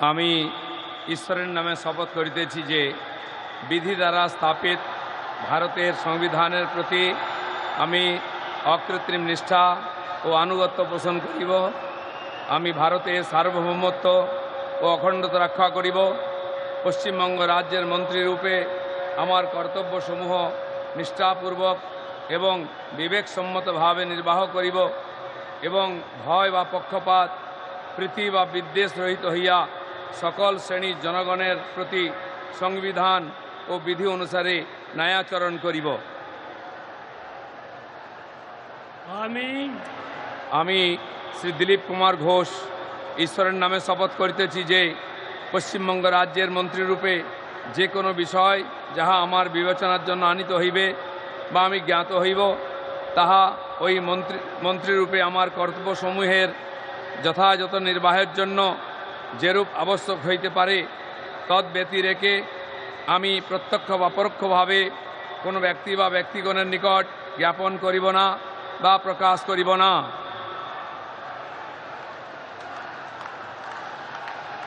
আমি ঈশ্বরের নামে শপথ করিতেছি যে বিধি দ্বারা স্থাপিত ভারতের সংবিধানের প্রতি আমি অকৃত্রিম নিষ্ঠা ও আনুগত্য পোষণ করিব। আমি ভারতের সার্বভৌমত্ব ও অখণ্ডতা রক্ষা করিব। পশ্চিমবঙ্গ রাজ্যের মন্ত্রীরূপে আমার কর্তব্যসমূহ নিষ্ঠাপূর্বক এবং বিবেকসম্মতভাবে নির্বাহ করিব এবং ভয় বা পক্ষপাত প্রীতি বা বিদ্বেষ রহিত হইয়া সকল শ্রেণীর জনগণের প্রতি সংবিধান ও বিধি অনুসারে ন্যায়াচরণ করিব। আমি শ্রী দিলীপ কুমার ঘোষ ঈশ্বরের নামে শপথ করিতেছি যে পশ্চিমবঙ্গ রাজ্যের মন্ত্রীরূপে যে কোনো বিষয় যাহা আমার বিবেচনার জন্য আনিত হইবে বা আমি জ্ঞাত হইব, তাহা ওই মন্ত্রীরূপে আমার কর্তব্যসমূহের যথাযথ নির্বাহের জন্য যেরূপ আবশ্যক হইতে পারে তদ্ব্যতি রেখে আমি প্রত্যক্ষ বা পরোক্ষভাবে কোনো ব্যক্তি বা ব্যক্তিগণের নিকট জ্ঞাপন করিব না বা প্রকাশ করিব না।